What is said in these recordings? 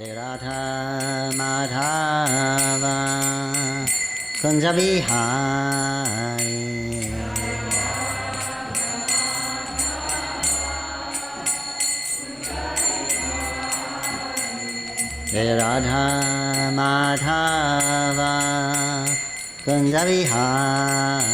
Radha Madhava Kunja Vihari Radha Madhava Kunja Vihari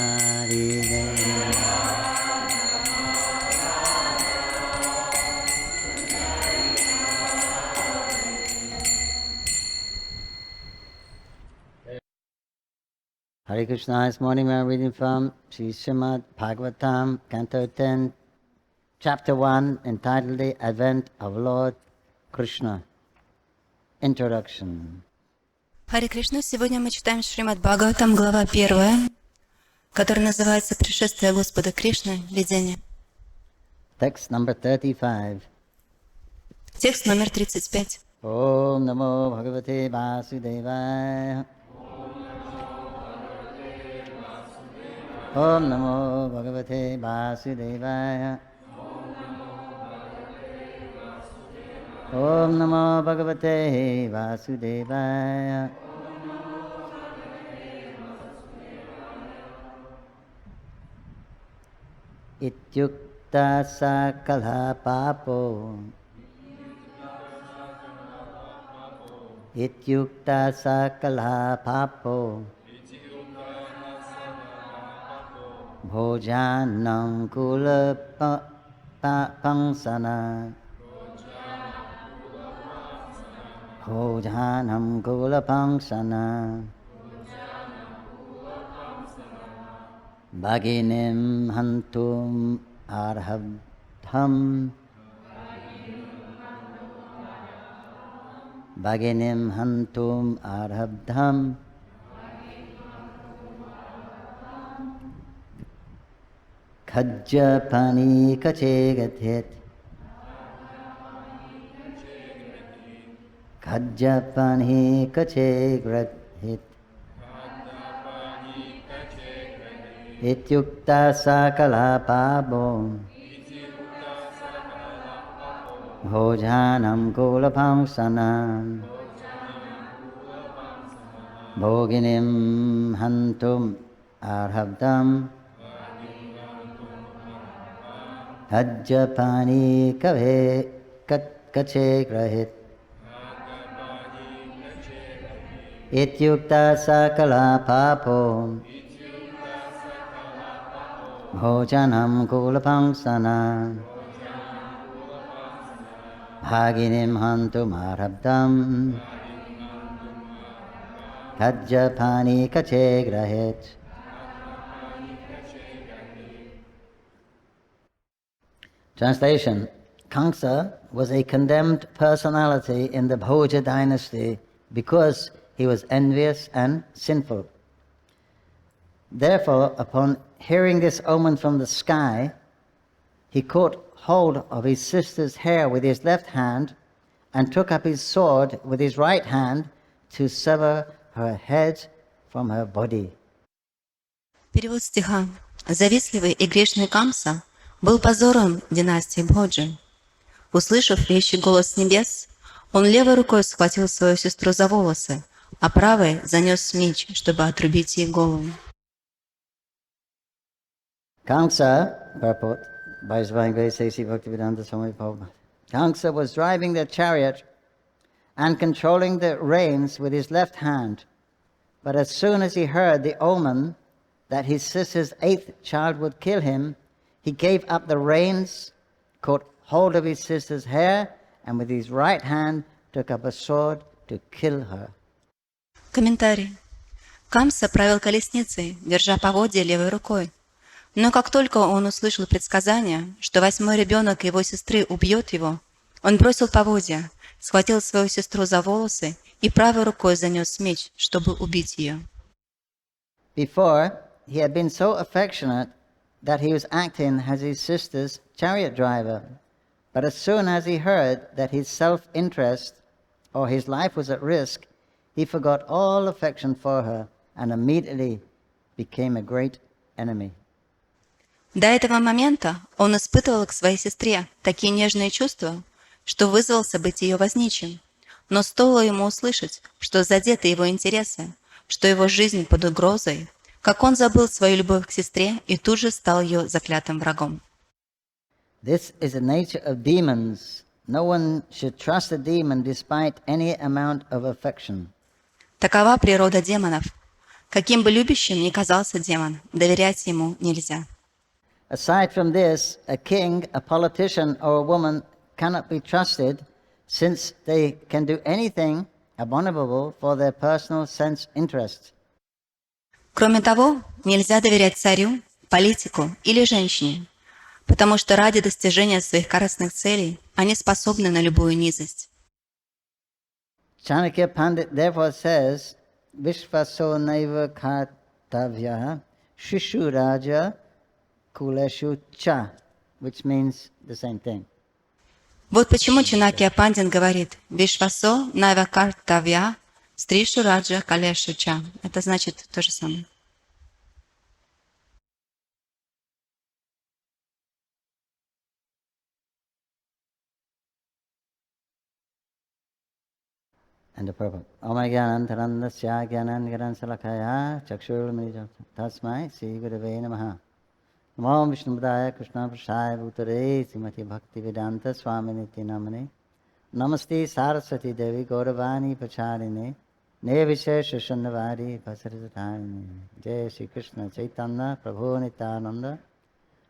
Hare Krishna, this morning we are reading from Shrimad Bhagavatam, Canto 10, Chapter 1, entitled The Advent of Lord Krishna. Introduction. Харе Кришна, сегодня мы читаем Шримад Бхагаватам, глава 1, которая называется «Пришествие Господа Кришны. Видение». Text number 35. Текст номер 35. Om Namo Bhagavate Vasudevaya. Om Namo Bhagavate Vasudevaya. Om Namo Bhagavate Vasudevaya. Ityukta sakala papo. Ityukta sakala papo. Bhojanam kula pangsana. Bhojanam kula pangsana. Bhaginim hantum arhabdham. Bhaginim hantum arhabdham. Khajjapani kachegathit. Khajjapani kachegathit. Ityukta sakala pabo. Bhojanam kulapamsanam. Bhoginim hantum arhabdam. Khajjapani kache grahit. Ityukta sakala papo. Bhojanam kulapangsana. Bhaginim hantum arhabdam. Khajjapani kache grahit. Translation. Kamsa was a condemned personality in the Bhoja dynasty because he was envious and sinful. Therefore, upon hearing this omen from the sky, he caught hold of his sister's hair with his left hand and took up his sword with his right hand to sever her head from her body. Перевод стиха. Завистливый и грешный Камса был позором династии Бhoджи. Услышав вещий голос небес, он левой рукой схватил свою сестру за волосы, а правой занес меч, чтобы отрубить ей голову. Kamsa, purport by His Divine Grace A.C. Bhaktivedanta Swami Prabhupada. Kamsa was driving the chariot and controlling the reins with his left hand. But as soon as he heard the omen that his sister's 8th child would kill him, he gave up the reins, caught hold of his sister's hair, and with his right hand took up a sword to kill her. Комментарий. Камса правил колесницей, держа поводья левой рукой. Но как только он услышал предсказание, что 8-й ребенок его сестры убьет его, он бросил поводья, схватил свою сестру за волосы и правой рукой занес меч, чтобы убить ее. Before, he had been so affectionate that he was acting as his sister's chariot driver. But as soon as he heard that his self-interest or his life was at risk, he forgot all affection for her and immediately became a great enemy. До этого момента он испытывал к своей сестре такие нежные чувства, что вызвался быть ее возничим. Но стоило ему услышать, что задеты его интересы, что его жизнь под угрозой, как он забыл свою любовь к сестре и тут же стал ее заклятым врагом. This is the nature of demons. No one should trust a demon despite any amount of affection. Такова природа демонов. Каким бы любящим ни казался демон, доверять ему нельзя. Aside from this, a king, a politician, or a woman cannot be trusted, since they can do anything abominable for their personal sense interest. Кроме того, нельзя доверять царю, политику или женщине, потому что ради достижения своих корыстных целей они способны на любую низость. Chanakya Pandit therefore says, Vishvaso naiva kartavya shishu raja kuleshu cha, which means the same thing. Вот почему Чанакья Пандит говорит «Вишвасо найва картавья стришу раджа калешу ча». Это значит то же самое. And the purport. Omagyanantarandasya gyanangaran salakaya chakshurlamidijam tasmai Sri Gurave Namaha. Namo Vishnubhadaya Krishna Prasaya Bhutare Srimati Bhakti Vedanta Swaminiti Namane Namaste Saraswati Devi Gauravani Pacharine Nevishesha Shandavari Pasaritatharine Jai Shri Krishna Chaitanya Prabhu Nityananda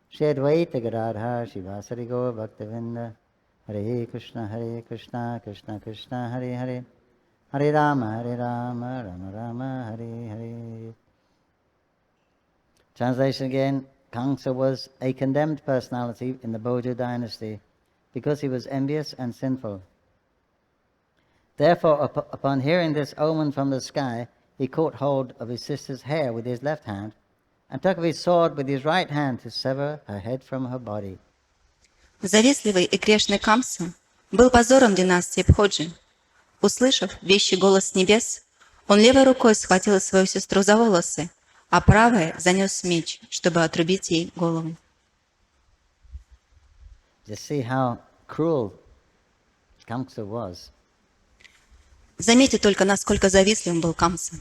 Shri Advaita Gadadhar Shivasari Gaur Bhaktivinda Hare Krishna Krishna Krishna Hare Hare Hare Rama Rama Rama Hare Hare. Translation again. Kamsa was a condemned personality in the Bhoja dynasty because he was envious and sinful. Therefore, upon hearing this omen from the sky, he caught hold of his sister's hair with his left hand and took up his sword with his right hand to sever her head from her body. Завистливый и грешный Камса был позором династии Бходжи. Услышав вещий голос с небес, он левой рукой схватил свою сестру за волосы, а правой занес меч, чтобы отрубить ей голову. Just see how cruel Kamsa was. Заметьте только, насколько завистливым был Камса.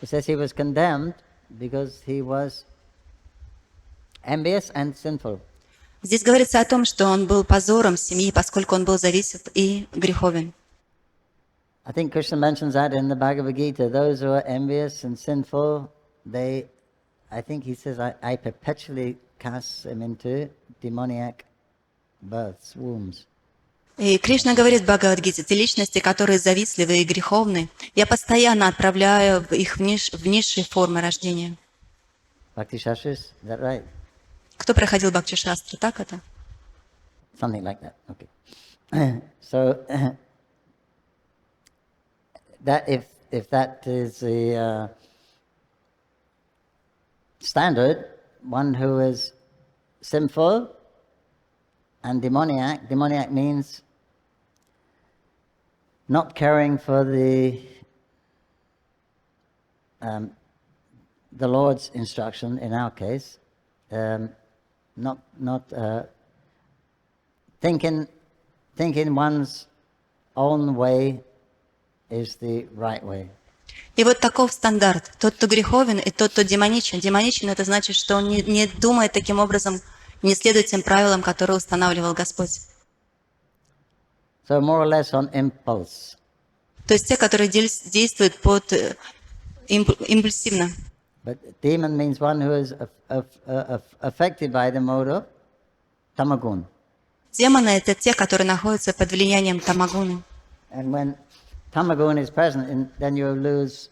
He says he was condemned because he was envious and sinful. Здесь говорится о том, что он был позором семьи, поскольку он был зависим и греховен. I think Krishna mentions that in the Bhagavad Gita. Those who are envious and sinful, I think he says, I perpetually cast them into demoniac births, wombs. И Кришна говорит в Бхагавад-гите, те личности, которые завистливы и греховны, я постоянно отправляю их в низшие формы рождения. Bhakti Shastras, is that right? Кто проходил Бхакти-шастру, так это? Something like that, okay. So, that if that is the standard, one who is sinful and demoniac means not caring for the Lord's instruction in our case, not thinking one's own way is the right way. И вот таков стандарт. Тот, кто греховен, и тот, кто демоничен. Демоничен — это значит, что он не думает таким образом, не следует тем правилам, которые устанавливал Господь. So more or less on impulse. То есть те, которые действуют импульсивно. But demon means one who is affected by the mode of tamagun. Демоны — это те, которые находятся под влиянием тамагуны. And when tamagun is present, then you lose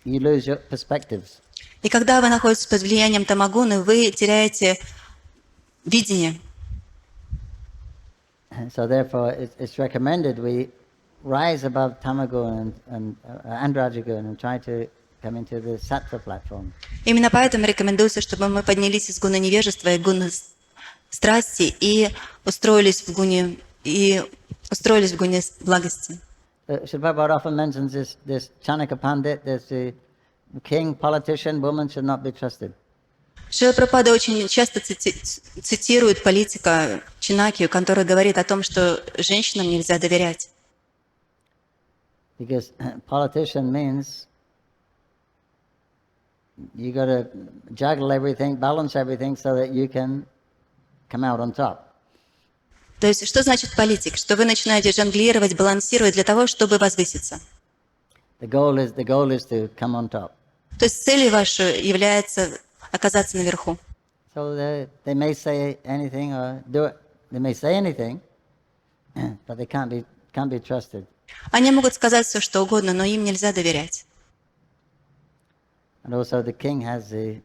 your perspectives. И когда вы находитесь под влиянием тамагуны, вы теряете видение. So therefore, it's recommended we rise above tamagun and rajagun and try to come into the sattva platform. Именно поэтому рекомендуется, чтобы мы поднялись из гуна невежества и гуна страсти и устроились в гуне благости. Shri Prabhupada often mentions this Chanakya Pandit, this king, politician, woman should not be trusted. Шрила Прабхупада очень часто цитирует политика Чанакью, который говорит о том, что женщинам нельзя доверять. Because politician means you got to juggle everything, balance everything so that you can come out on top. То есть, что значит политик? Что вы начинаете жонглировать, балансировать для того, чтобы возвыситься. The goal is to come on top. То есть целью вашей является оказаться наверху. So they may say anything or do it. They may say anything, but they can't be trusted. Они могут сказать все, что угодно, но им нельзя доверять. And also the king has a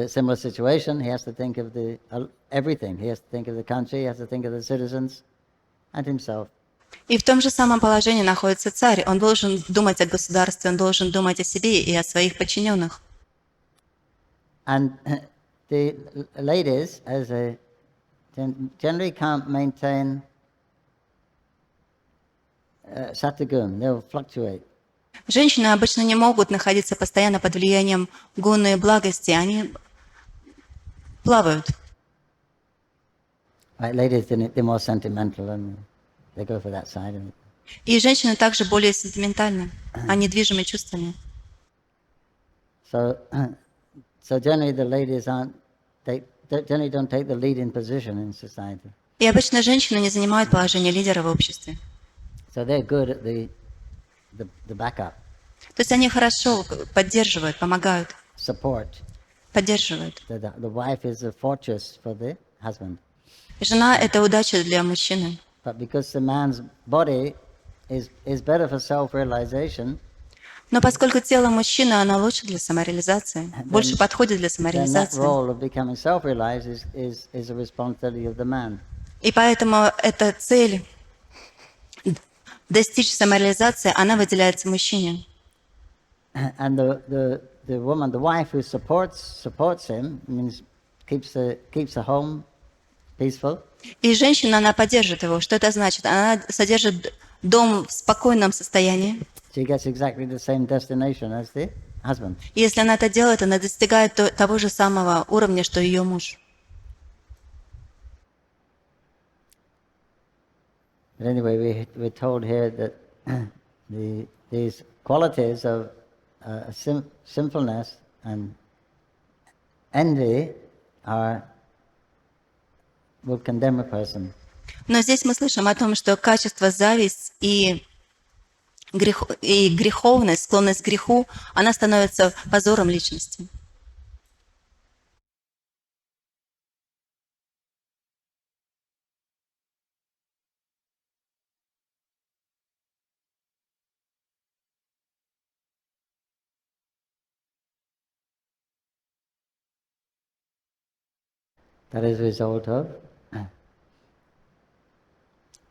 similar situation. He has to think of everything. He has to think of the country, he has to think of the citizens and himself. И в том же самом положении находится царь. Он должен думать о государстве, он должен думать о себе и о своих подчиненных. And the ladies, generally can't maintain sattvagun. They'll fluctuate. Женщины обычно не могут находиться постоянно под влиянием гуны и благости. Они плавают. Right, ladies, they're more sentimental and they go for that side. И женщины также более сентиментальны. Они движимы чувствами. So generally the ladies generally don't take the leading position in society. И обычно женщины не занимают положение лидера в обществе. So they're good at the backup. То есть они хорошо поддерживают, помогают. Support. Поддерживают. The wife is a fortress for the husband. Жена – это удача для мужчины. But because the man's body is better for self-realization, Но поскольку тело мужчины, оно лучше для самореализации, больше подходит для then that самореализации. role of becoming self-realized is a responsibility of the man. И поэтому эта цель достичь самореализации, она выделяется мужчине. And the woman, the wife who supports him, means keeps the home peaceful. И женщина, она поддержит его. Что это значит? Она содержит дом в спокойном состоянии. She gets exactly the same destination as the husband. И если она это делает, она достигает того же самого уровня, что ее муж. But anyway, we're told here that these qualities of sinfulness and envy will condemn a person. Но здесь мы слышим о том, что качество зависть и греховность, склонность к греху, она становится позором личности. That is a result of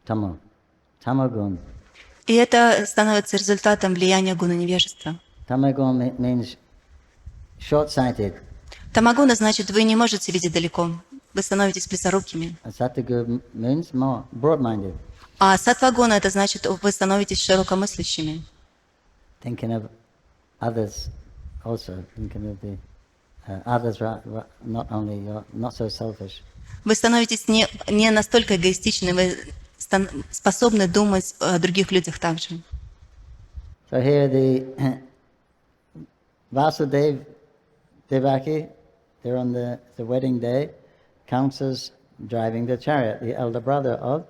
tamagun. И это становится результатом влияния гуна невежества. Tamagun means short-sighted. Тамагуна значит, вы не можете видеть далеко. Вы становитесь близорукими. And sattvagun means more broad-minded. А саттвагуна это значит, вы становитесь широкомыслящими. Thinking of others also, thinking of the others, not only not so selfish. Вы становитесь не настолько эгоистичны, вы способны думать о других людях также. So here the Vasudeva, Devaki, they're on the wedding day. Kamsa's driving the chariot, the elder brother of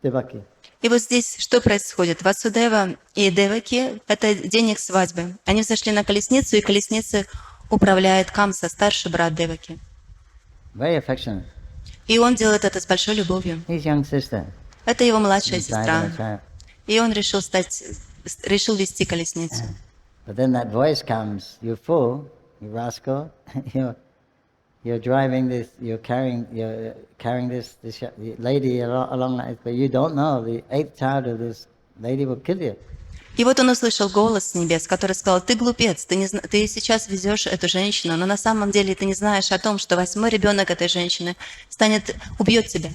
Devaki. И вот здесь что происходит? Васудева и Деваки – это день их свадьбы. Они взошли на колесницу, и колесницей управляет Камса, старший брат Деваки. Very affectionate. И он делает это с большой любовью. His young sister. Это его младшая is driving the сестра. chariot. И он решил вести колесницу. But then that voice comes, you fool, you rascal, you're driving this, you're carrying this lady along like this, but you don't know the 8th child of this lady will kill you. И вот он услышал голос с небес, который сказал: ты глупец, ты сейчас везешь эту женщину, но на самом деле ты не знаешь о том, что 8-й ребенок этой женщины убьет тебя.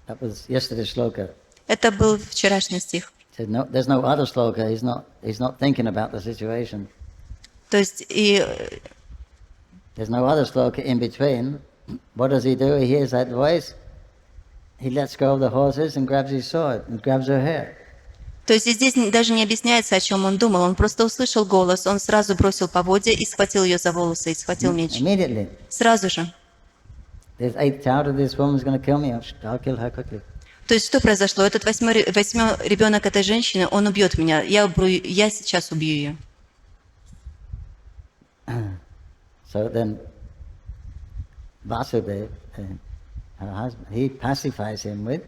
That was yesterday's sloka. Это был вчерашний стих. Said, no, there's no other sloka. He's not thinking about the situation. То есть и There's no other sloka in between. What does he do? He hears that voice. he lets go of the horses and grabs his sword and grabs her hair. То есть здесь даже не объясняется, о чем он думал. Он просто услышал голос, он сразу бросил поводья и схватил ее за волосы, и схватил меч. Immediately. Сразу же. This eighth child of this woman is going to kill me. I'll kill her quickly. То есть что произошло? Этот восьмой ребенок этой женщины, он убьет меня. Я сейчас убью ее. So then Vasudeva, her husband, he pacifies him with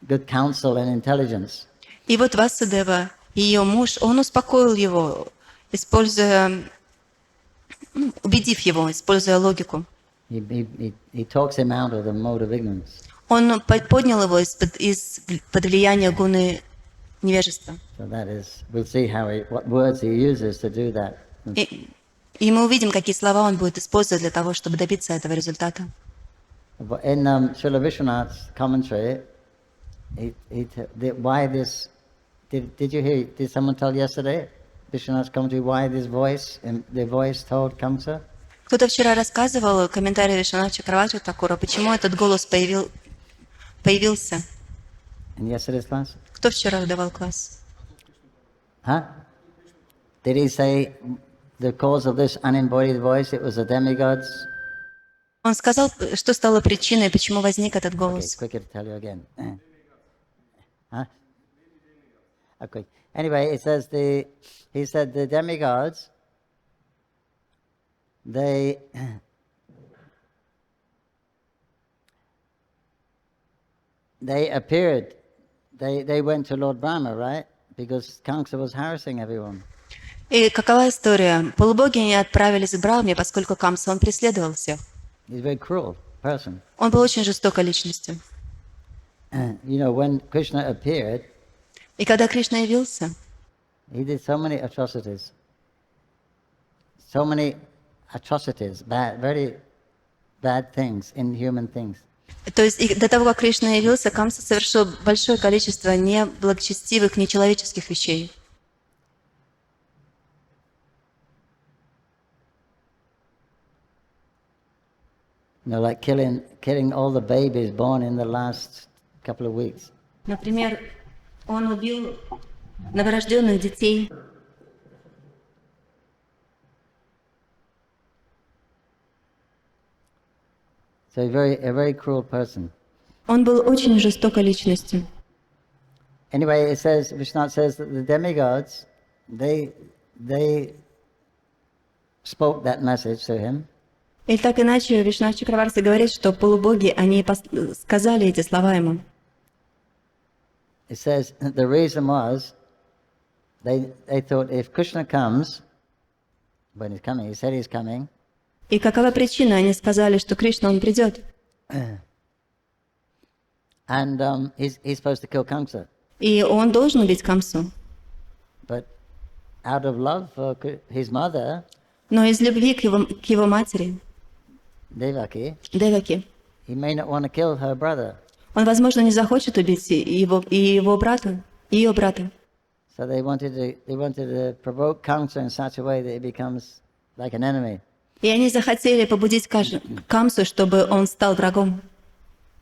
good counsel and intelligence. И вот Васудева, ее муж, он успокоил его, убедив его, используя логику. He talks him out of the mode of ignorance. Он поднял его из-под влияния гуны невежества. So that is, we'll see what words he uses to do that. И мы увидим, какие слова он будет использовать для того, чтобы добиться этого результата. In Srila Vishwanath's commentary, why this? Did you hear? Did someone tell yesterday? Vishwanath's commentary, why this voice? The voice told Kamsa. Кто-то вчера рассказывал комментарий Вишванатха Такура, почему этот голос появился. In yesterday's class. Кто вчера давал класс? Huh? Did he say the cause of this unembodied voice? It was the demigods. Он сказал, что стало причиной, почему возник этот голос. Okay, quicker to tell you again. Huh? Okay. Anyway, he said the demigods, they appeared, they went to Lord Brahma, right? Because Kamsa was harassing everyone. И какова история? Полубоги они отправились к Брахме, поскольку Камса, он преследовал всех. He's a very cruel person. Он был очень жестокой личностью. You know, when Krishna appeared, И когда Кришна явился, he did so many atrocities. So many atrocities, very bad things, inhuman things. то есть до того, как Кришна явился, Камса совершил большое количество неблагочестивых, нечеловеческих вещей. You know, like killing all the babies born in the last couple of weeks. Например, он убил новорожденных детей. So a very cruel person. Он был очень жестокой личностью. Anyway, Vishnu says that the demigods, they spoke that message to him. И так иначе Вишванатха Чакраварти говорит, что полубоги, они сказали эти слова ему. It says the reason was they thought if Krishna comes, when he's coming, he said he's coming. И какова причина? Они сказали, что Кришна, он придет. And he's supposed to kill Kamsa. И он должен убить Камсу. But out of love for his mother, но из любви к его матери, Devaki, Деваки, he may not want to kill her brother. Он, возможно, не захочет убить его брата, ее брата. So they wanted to provoke Kamsa in such a way that he becomes like an enemy. И они захотели побудить Камсу, чтобы он стал врагом.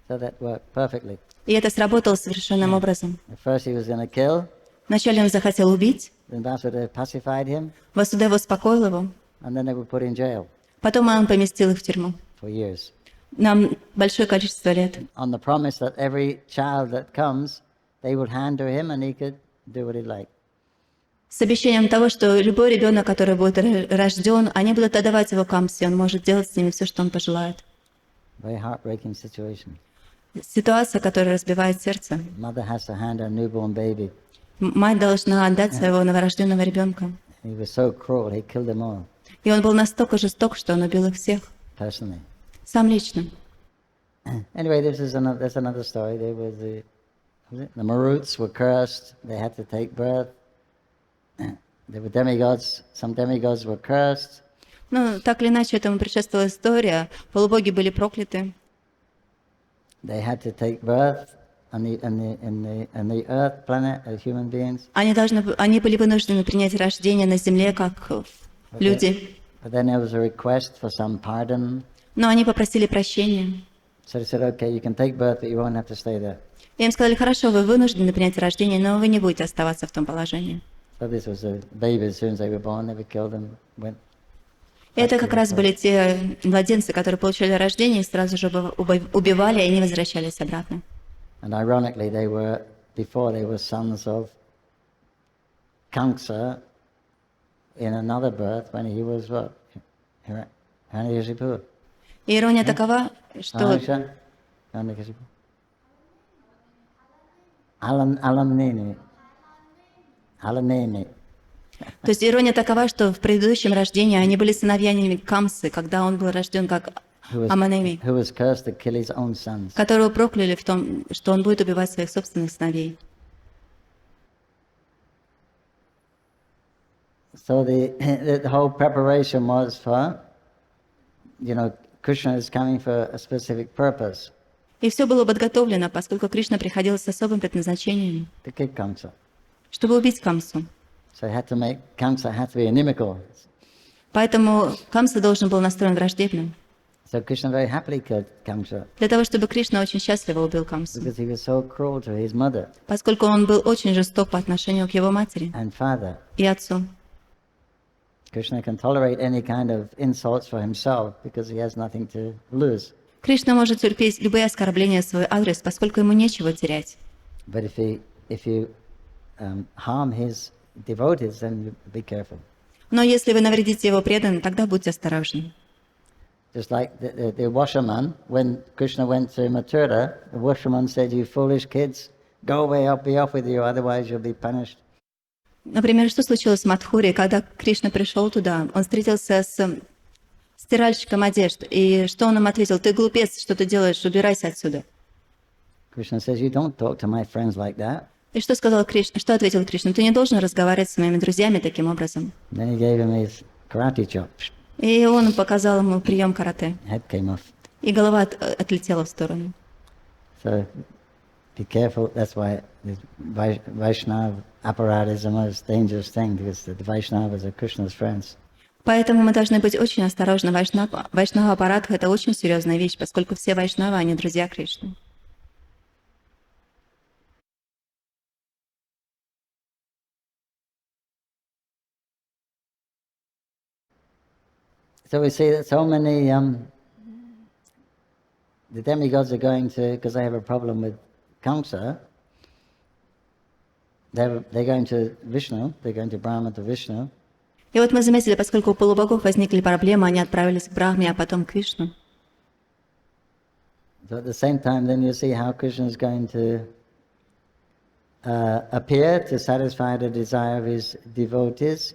So that worked perfectly. И это сработало совершенным образом. At first he was going to kill. Вначале он захотел убить. Then Vasudeva pacified him. Васудева успокоил его. And then they were put in jail. Потом он поместил их в тюрьму. For years. На большое количество лет. On the promise that every child that comes, they would hand to him and he could do what he liked. С обещанием того, что любой ребенок, который будет рожден, они будут отдавать его Камсе, он может делать с ними все, что он пожелает. Very heartbreaking situation. Ситуация, которая разбивает сердце. Mother has to hand her newborn baby. Мать должна отдать своего новорожденного ребенка. He was so cruel, he killed them all. И он был настолько жесток, что он убил их всех. Personally. Сам лично. Anyway, that's another story. There was the Maruts were cursed. They had to take birth. There were demigods. Some demigods were cursed. Ну, так или иначе, этому предшествовала история. Полубоги были прокляты. They had to take birth on the earth planet as human beings. Они были вынуждены принять рождение на земле как люди. But then there was a request for some pardon. Но они попросили прощения. So they said, okay, you can take birth, but you won't have to stay there. И им сказали, хорошо, вы вынуждены принять рождение, но вы не будете оставаться в том положении. So this was the babies, as soon as they were born, they were killed and went. И это как раз были те младенцы, которые получили рождение, и сразу же убивали, и не возвращались обратно. And ironically, before they were sons of Kamsa in another birth when he was what? Hiranyakashipu. И ирония такова, что... Hiranyakashipu. Alamneni. То есть ирония такова, что в предыдущем рождении они были сыновьями Камсы, когда он был рожден как Аманеми, которого прокляли в том, что он будет убивать своих собственных сыновей. So the whole preparation was for, Krishna is coming for a specific purpose. И все было подготовлено, поскольку Кришна приходил с особым предназначением, To kill Kamsa. чтобы убить Камсу. So Kamsa had to be inimical. Поэтому Камса должен был настроен враждебно. So Krishna very happily killed Kamsa Для того, чтобы Кришна очень счастливо убил Камсу. because he was so cruel to his mother Поскольку он был очень жесток по отношению к его матери and father. и отцу. Krishna can tolerate any kind of insults for himself because he has nothing to lose. Кришна может терпеть любые оскорбления в свой адрес, поскольку ему нечего терять. But if you harm his devotees, then you be careful. Но если вы навредите его преданным, тогда будьте осторожны. Just like the washerman, when Krishna went to Mathura, the washerman said, "You foolish kids, go away, I'll be off with you, otherwise you'll be punished." Например, что случилось в Мадхуре, когда Кришна пришел туда, он встретился с стиральщиком одежд, и что он им ответил? Ты глупец, что ты делаешь, убирайся отсюда. Krishna says, "You don't talk to my friends like that." И что сказал Кришна? Что ответил Кришна? Ты не должен разговаривать с моими друзьями таким образом. Then he gave him his karate chop. И он показал ему прием карате. Head came off. И голова отлетела в сторону. So be careful. That's why the Vaishnava aparat is the most dangerous thing, because the Vaishnavas are Krishna's friends. Поэтому мы должны быть очень осторожны. Вайшнава аппарат – это очень серьезная вещь, поскольку все вайшнавы, они друзья Кришны. So we see that so many the demigods are going to, because they have a problem with Kamsa, they're going to Vishnu, they're going to Brahma to Vishnu. И вот мы заметили, поскольку у полубогов возникли проблемы, они отправились к Брахме, а потом к Вишну. So at the same time, then you see how Krishna is going to appear to satisfy the desire of his devotees.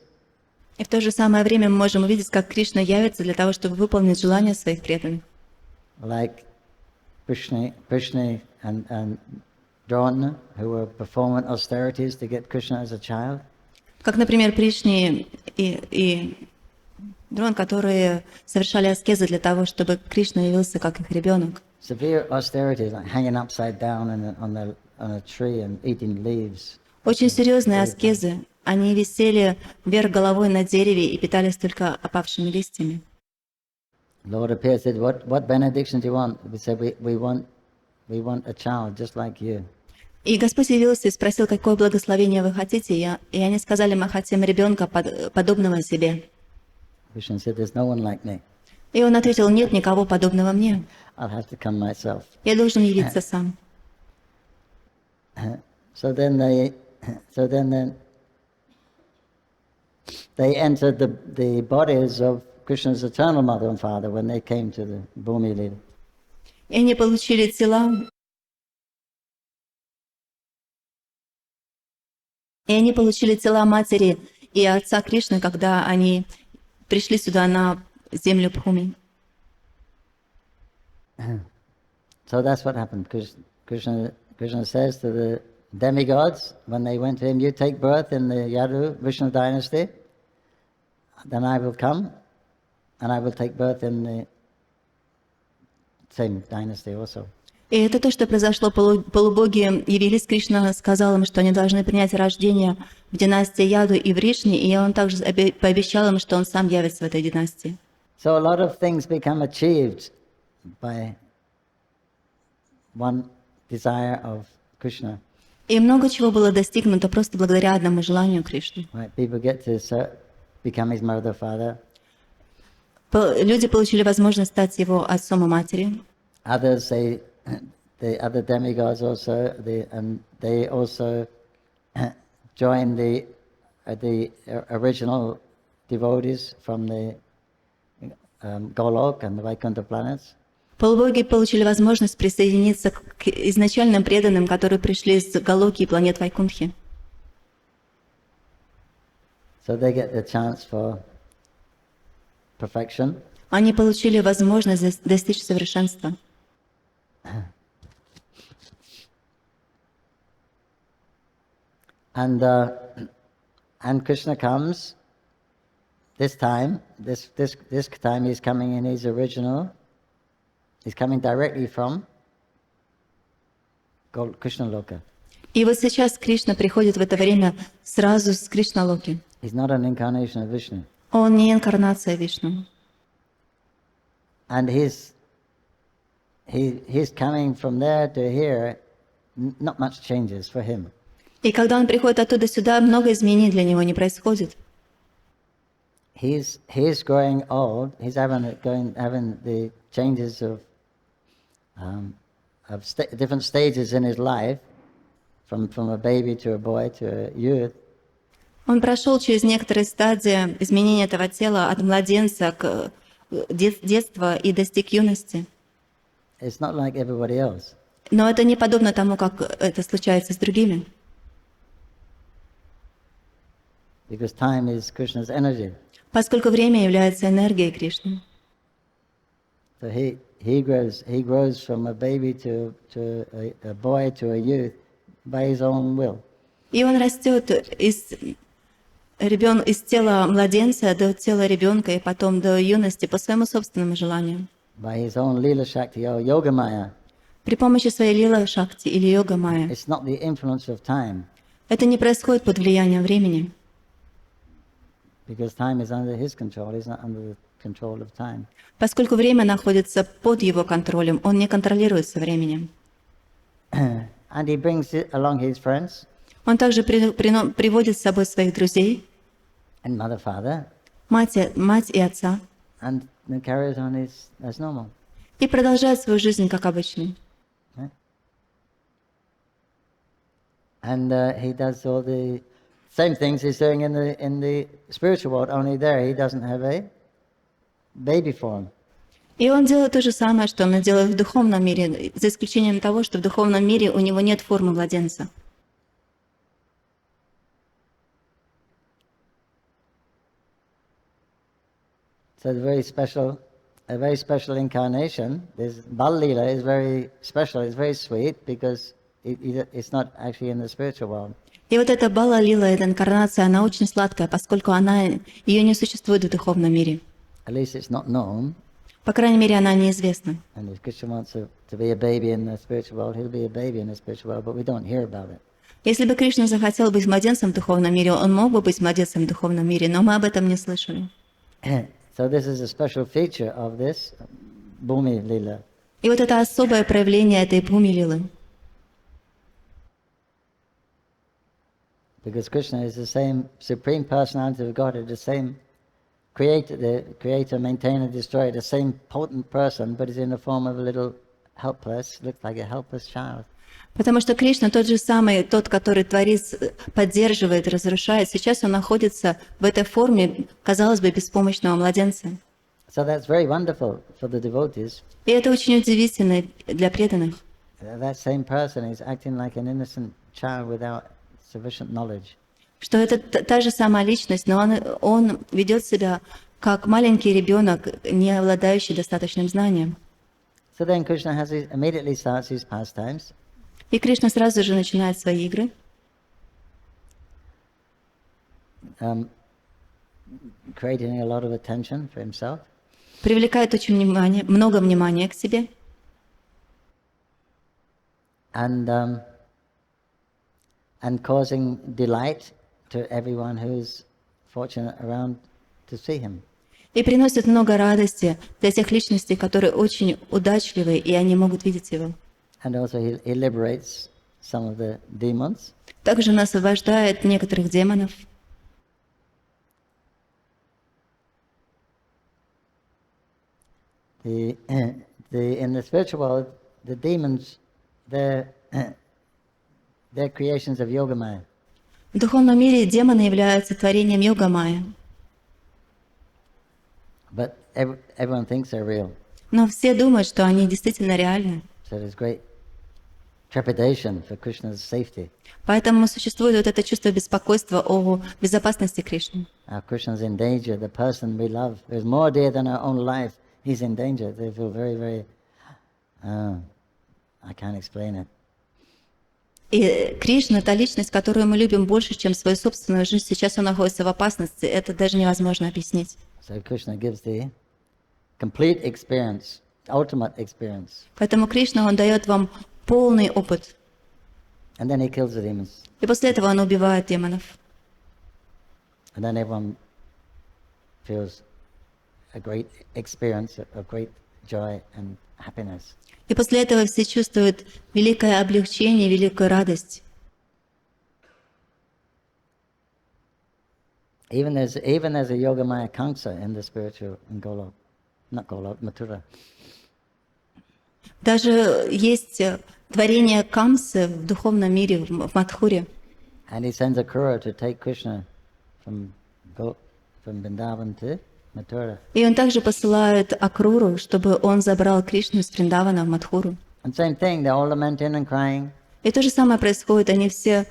И в то же самое время мы можем увидеть, как Кришна явится для того, чтобы выполнить желания своих преданных. Like Krishna and Drona, who were performing austerities to get Krishna as a child. Как, например, Пришни и Дрон, которые совершали аскезы для того, чтобы Кришна явился как их ребенок. Severe austerities, like hanging upside down on a tree and eating leaves. Очень серьезные аскезы. Они висели вверх головой на дереве и питались только опавшими листьями. Lord appeared and said, "What benediction do you want?" We said, "We want a child just like you." И Господь явился и спросил, какое благословение вы хотите, и они сказали, мы хотим ребенка, подобного себе. Krishna said, "There's no one like me. И он ответил, нет никого подобного мне. I'll have to come myself." Я должен явиться сам. So then they entered the bodies of Krishna's eternal mother and father when they came to the Bhumi Lila. И они получили тела. И они получили тела матери и отца Кришны, когда они пришли сюда на землю Бхуми. So that's what happened. Krishna says to the demigods when they went to him, "You take birth in the Yadu Vishnu dynasty, then I will come, and I will take birth in the same dynasty also." И это то, что произошло. Полубоги явились, Кришна сказал им, что они должны принять рождение в династии Яду и в Вришни, и он также пообещал им, что он сам явится в этой династии. So a lot of things become achieved by one desire of Krishna. И много чего было достигнуто просто благодаря одному желанию Кришны. Right? People get to become his mother, father. Люди получили возможность стать его отцом и матерью. Others, the other demigods also, and they also join the original devotees from the Golok and the Vaikuntha planets. Полубоги получили возможность присоединиться к изначальным преданным, которые пришли из Галоки и планет Вайкунтхи. So they get the chance for perfection. Они получили возможность достичь совершенства. And Krishna comes this time. This time he's coming in his original. He's coming directly from Krishna Loka. И вот сейчас Кришна приходит в это время сразу с Кришна-локи. He's not an incarnation of Vishnu. Он не инкарнация Вишну. And he's coming from there to here. Not much changes for him. И когда он приходит оттуда сюда, много изменений для него не происходит. He's growing old. He's having the changes of different stages in his life, from a baby to a boy to a youth. Он прошел через некоторые стадии изменения этого тела от младенца к детству и достиг юности. It's not like everybody else. Но это не подобно тому, как это случается с другими. Because time is Krishna's energy. Поскольку время является энергией Кришны. So he grows from a baby to a boy to a youth by his own will. И он растет из тела младенца до тела ребенка и потом до юности по своему собственному желанию. By his own lila shakti or yoga maya. При помощи своей лила шакти или йога майя. It's not the influence of time. Это не происходит под влиянием времени. Because time is under his control, he's not under the control of time. Поскольку время находится под его контролем, он не контролируется временем. And he brings along his friends. Он также приводит с собой своих друзей, And mother, father. мать и отца. And carries on as normal. И продолжает свою жизнь как обычно. And he does all the same things he's doing in the spiritual world. Only there he doesn't have a baby form. И он делает то же самое, что он делает в духовном мире, за исключением того, что в духовном мире у него нет формы младенца. So a very special incarnation. This Bal Leela is very special. It's very sweet because it's not actually in the spiritual world. И вот эта Бала Лила, эта инкарнация, она очень сладкая, поскольку ее не существует в духовном мире. At least it's not known. По крайней мере, она неизвестна. And if Krishna wants to be a baby in the spiritual world, he'll be a baby in the spiritual world, but we don't hear about it. Если бы Кришна захотел быть младенцем в духовном мире, он мог бы быть младенцем в духовном мире, но мы об этом не слышали. So this is a special feature of this Bhumi Lila. И вот это особое проявление этой Бхуми Лилы. Because Krishna is the same supreme personality of Godhead, the same creator, maintainer, destroyer, the same potent person, but is in the form of a little helpless, looks like a helpless child. Потому что Кришна тот же самый, тот, который творит, поддерживает, разрушает. Сейчас он находится в этой форме, казалось бы, беспомощного младенца. So that's very wonderful for the devotees. И это очень удивительно для преданных. That same person is acting like an innocent child without sufficient knowledge. Что это та же самая личность, но он ведет себя как маленький ребенок, не обладающий достаточным знанием. So then Krishna immediately starts his pastimes. И Кришна сразу же начинает свои игры. Creating a lot of attention for himself. Привлекает очень много внимания к себе. And causing delight to everyone who's fortunate around to see him. И приносит много радости для тех личностей, которые очень удачливы, и они могут видеть его. And also he liberates some of the demons. Также он освобождает некоторых демонов. In the spiritual world, the demons, they're creations of Yoga Maya. В духовном мире демоны являются творением Йога Майя. But everyone thinks they're real. Но все думают, что они действительно реальны. So there's great trepidation for Krishna's safety. Поэтому существует вот это чувство беспокойства о безопасности Кришны. Krishna's in danger. The person we love, who's more dear than our own life, he's in danger. They feel very, very, I can't explain it. И Кришна, та личность, которую мы любим больше, чем свою собственную жизнь, сейчас он находится в опасности. Это даже невозможно объяснить. So Krishna gives the complete experience, ultimate experience. Поэтому Кришна, он дает вам полный опыт. And then he kills the demons. И после этого он убивает демонов. And then everyone feels a great experience of great joy and happiness. И после этого все чувствуют великое облегчение, великую радость. Even there's a Yoga Maya Kamsa in the spiritual in Golok, not Golok, Mathura. Даже есть творение Камсы в духовном мире, в Мадхуре. And he sends a Kura to take Krishna from Vrindavan to Mathura. И он также посылает Акруру, чтобы он забрал Кришну из Вриндавана в Мадхуру. And same thing, they're all lamenting and crying. И то же самое происходит, они все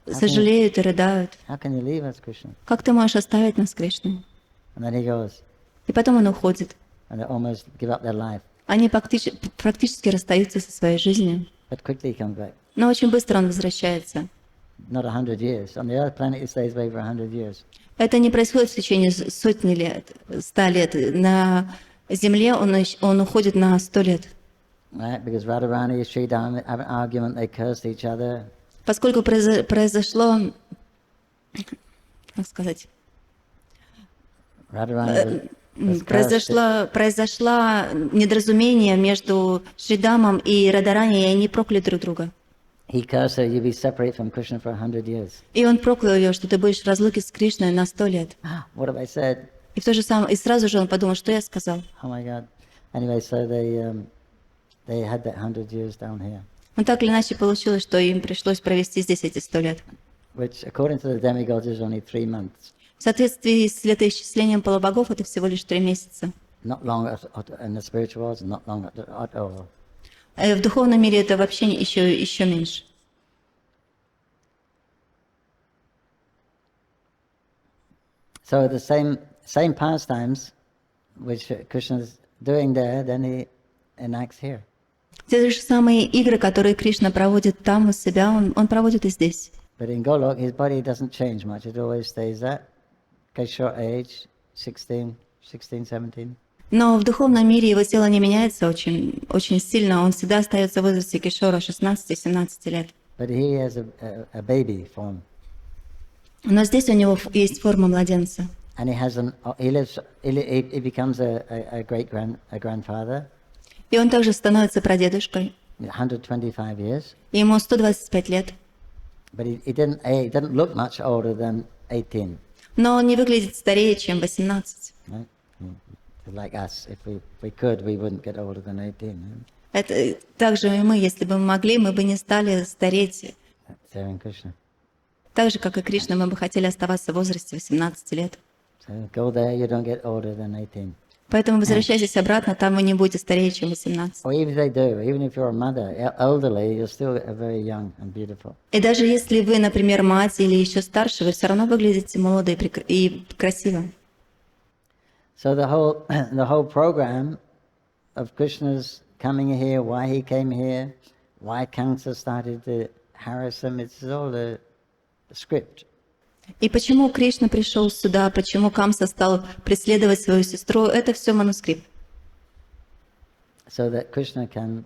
сожалеют и рыдают. How can you leave us, Krishna? Как ты можешь оставить нас, Кришну? And then he goes, И потом он уходит. and they almost give up their life. Они практически расстаются со своей жизнью. But quickly he comes back. Но очень быстро он возвращается. Not 100 years. On the other planet he stays away for 100 years. Это не происходит в течение сотни лет, 100 лет. На Земле он уходит на 100 лет. Right? Because Radharani and Sri Dhamma have an argument, they cursed each other. Поскольку произошло, как сказать, Radharani was cursed. произошло недоразумение между Шридамом и Радарани, и они прокляли друг друга. He cursed her, you'll be separate from Krishna for 100 years. И он проклял ее, что ты будешь в разлуке с Кришной на 100 лет. What have I said? И в то же самое, и сразу же он подумал, что я сказал. Oh my God. Anyway, so they had that 100 years down here, Но так или иначе получилось, что им пришлось провести здесь эти 100 лет. which according to the demigods is only 3 months. В соответствии с летоисчислением полубогов это всего лишь 3 месяца. Not long in the spiritual world, not long at all. В духовном мире это вообще еще меньше. So the same pastimes which Krishna is doing there, then he enacts here. Те же самые игры, которые Кришна проводит там у себя, он проводит и здесь. But in Golok, his body doesn't change much. It always stays that. Okay, short age, 16, 17. Но в духовном мире его тело не меняется очень сильно. Он всегда остается в возрасте кишора 16-17 лет. But he has a baby form. Но здесь у него есть форма младенца. And he becomes a grandfather, И он также становится прадедушкой. 125 years. И ему 125 лет. But he didn't look much older than 18. Но он не выглядит старее, чем 18. Right? Like us, if we could, we wouldn't get older than 18. Это также и мы, если бы мы могли, мы бы не стали стареть. Serving Krishna. Так же, как и Кришна, мы бы хотели оставаться в возрасте 18 лет. So go there, you don't get older than 18. Поэтому возвращайтесь обратно, там вы не будете старее, чем 18. Or even if they do, even if you're a mother, elderly, you're still very young and beautiful. И даже если вы, например, мать или еще старше, вы все равно выглядите молодо и красиво. So the whole program of Krishna's coming here, why he came here, why Kamsa started to harass him, it's all a script. И почему Кришна пришел сюда, почему Камса стал преследовать свою сестру, это все манускрипт. So that Krishna can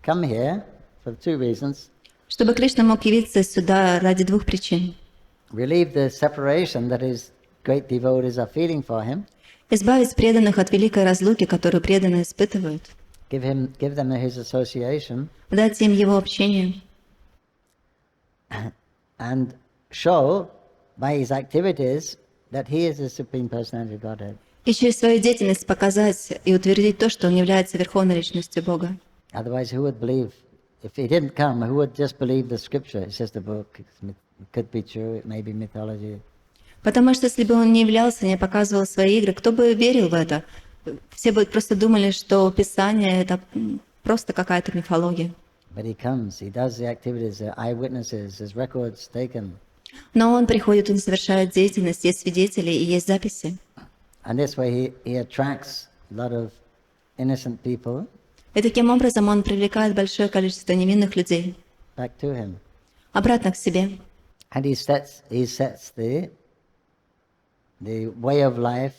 come here for 2 reasons. Чтобы Кришна мог явиться сюда ради 2 причин. Relieve the separation that his great devotees are feeling for him. Избавить преданных от великой разлуки, которую преданные испытывают. give them his association, дать им его общение and show by his activities that he is the Supreme Personality of Godhead. и через свою деятельность показать и утвердить то, что он является Верховной Личностью Бога. Otherwise, who would believe? If he didn't come, who would just believe the scripture? It's just a book. It could be true. It may be mythology. Потому что если бы он не являлся, не показывал свои игры, кто бы верил в это? Все бы просто думали, что Писание — это просто какая-то мифология. But he comes. He does the activities. There are eyewitnesses. There's records taken. Но он приходит, он совершает деятельность, есть свидетели и есть записи. And this way, he attracts a lot of innocent people И таким образом он привлекает большое количество невинных людей back to him. обратно к себе. And he sets the way of life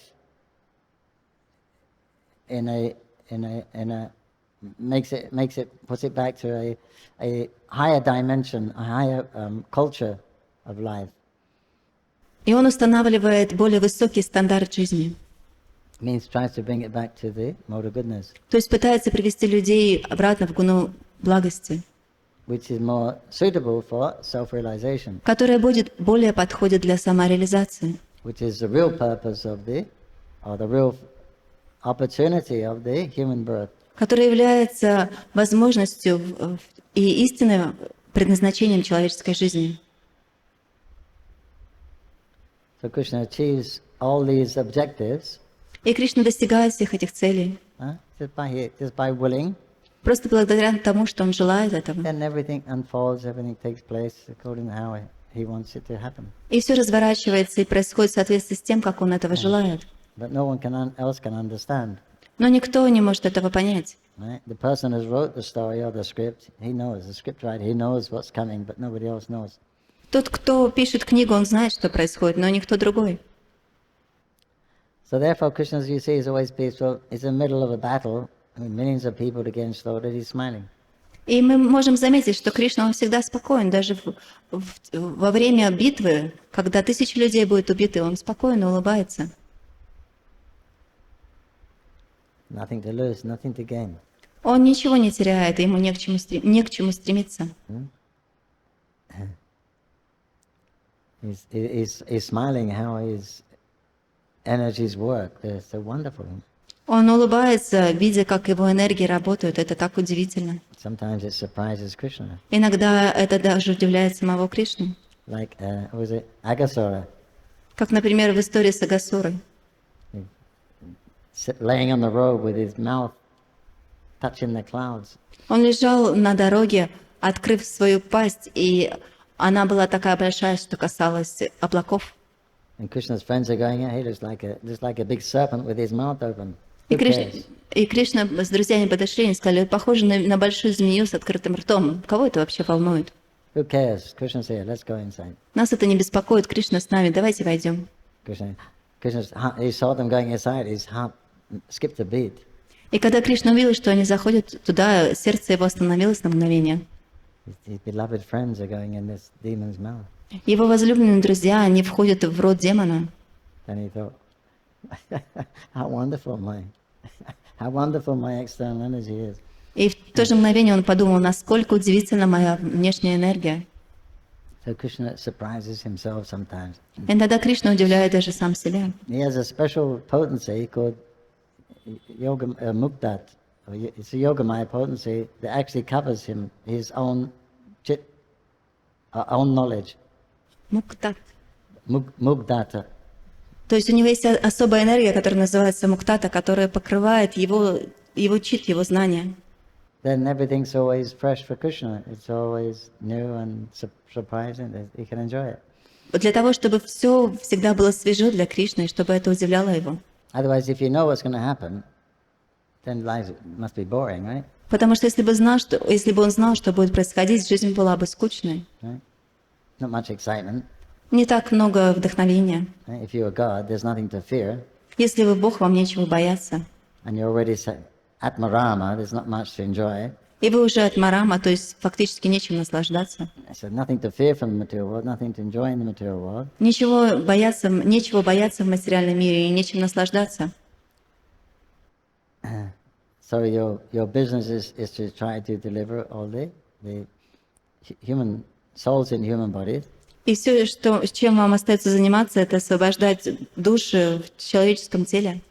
puts it back to a higher dimension, a higher culture of life. И он устанавливает более высокий стандарт жизни. Means tries to bring it back to the mode of goodness, То есть пытается привести людей обратно в гуну благости, which is more suitable for self-realization, которая будет более подходит для самореализации, which is the real purpose of the real opportunity of the human birth. которая является возможностью и истинным предназначением человеческой жизни. So Krishna achieves all these objectives И Кришна достигает всех этих целей just by willing. просто благодаря тому, что он желает этого. Then everything unfolds, everything takes place according to how he wants it to happen. И все разворачивается и происходит в соответствии с тем, как он этого желает. But no one else can understand. Но никто не может этого понять. Right? The person who wrote the story or the script, he knows the scriptwriter. He knows what's coming, but nobody else knows. Тот, кто пишет книгу, он знает, что происходит, но никто другой. So therefore, Krishna, as you see, is always peaceful. He's in the middle of a battle, with millions of people to get slaughtered. He's smiling. И мы можем заметить, что Кришна, он всегда спокоен. Даже во время битвы, когда тысячи людей будут убиты, он спокойно улыбается. Nothing to lose, nothing to gain. Он ничего не теряет, и ему не к чему стремиться. He's smiling how his energies work. They're so wonderful. Он улыбается, видя, как его энергии работают. Это так удивительно. Sometimes it surprises Krishna. Иногда это даже удивляет самого Кришну. Like, was it Agasura? Как, например, в истории с Агасурой. Laying on the road with his mouth touching the clouds. Он лежал на дороге, открыв свою пасть, и она была такая большая, что касалась облаков. And Krishna's friends are going, yeah, he looks like a big serpent with his mouth open. И Кришна с друзьями подошли и сказали, похоже на большую змею с открытым ртом. Кого это вообще волнует? Who cares? Krishna's here. Let's go inside. Нас это не беспокоит. Кришна с нами. Давайте войдем. He saw them going inside. His heart skipped a beat. И когда Кришна увидел, что они заходят туда, сердце его остановилось на мгновение. His beloved friends are going in this demon's mouth. Его возлюбленные друзья, они входят в рот демона. And he thought, how wonderful my external energy is. И в то же мгновение он подумал, насколько удивительна моя внешняя энергия. So Krishna surprises himself sometimes. И тогда Кришна удивляет даже сам себя. He has a special potency called yoga muktat. It's a yogamaya potency that actually covers his own chit, own knowledge. Муктат. Mukdata. То есть у него есть особая энергия, которая называется муктата, которая покрывает его чит, его знания. Then everything's always fresh for Krishna. It's always new and surprising. He can enjoy it. Для того, чтобы все всегда было свежо для Кришны, и чтобы это удивляло его. Otherwise, if you know what's going to happen, then life must be boring, right? Потому что если бы он знал, что будет происходить, жизнь была бы скучной. Right? Not much excitement. Не так много вдохновения. Right? If you're God, there's nothing to fear. Если вы Бог, вам нечего бояться. And you're already Atmarama, there's not much to enjoy. И вы уже от Марама, то есть фактически нечем наслаждаться. So nothing to fear from the material world, nothing to enjoy in the material world. Нечего бояться в материальном мире и нечем наслаждаться. So your business is to try to deliver all the human souls in human bodies. И все, чем вам остается заниматься, это освобождать души в человеческом теле.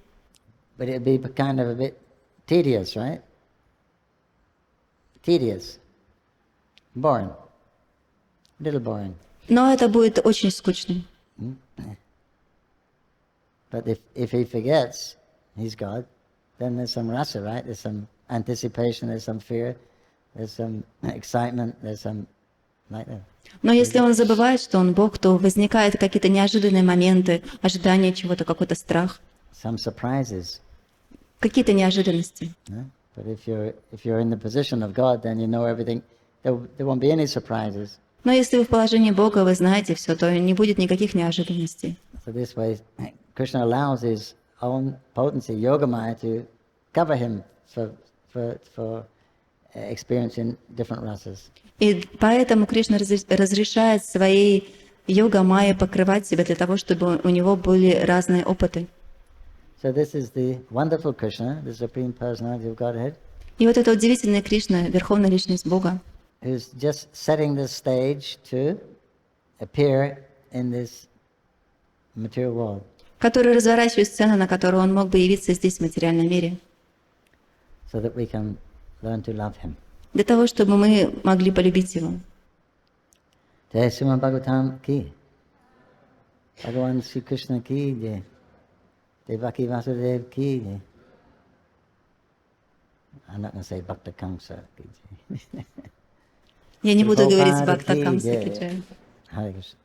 But it'd be kind of a bit tedious, right? Tedious. Boring. A little boring. Но это будет очень скучно. But if he forgets he's God, then there's some rasa, right? There's some anticipation, there's some fear, there's some excitement, there's some like that. Но если он забывает, что он Бог, то возникают какие-то неожиданные моменты, ожидания чего-то, какой-то страх, Some surprises. какие-то неожиданности. Yeah? But if you're in the position of God, then you know everything. There won't be any surprises. Но если вы в положении Бога, вы знаете все, то не будет никаких неожиданностей. So this way, Krishna allows his own potency, Yogamaya, to cover him for experiencing different rasas. И поэтому Кришна разрешает своей йога-майе покрывать себя для того, чтобы у него были разные опыты. So this is the wonderful Krishna, the Supreme Personality of Godhead, И вот это удивительный Кришна, Верховная Личность Бога, who's just setting the stage to appear in this material world. который разворачивает сцену, на которой он мог бы явиться здесь, в материальном мире, So that we can learn to love him. для того, чтобы мы могли полюбить его. Jai Shrimad Bhagavatam ki. Bhagavan Shri Krishna ki jai. Devaki Vasudev ki jai. I'm not going to say Bhakta Kamsa ki jai. Я не буду говорить Prabhupada Бхакта ki Камса jai. Киджая. Hare Krishna.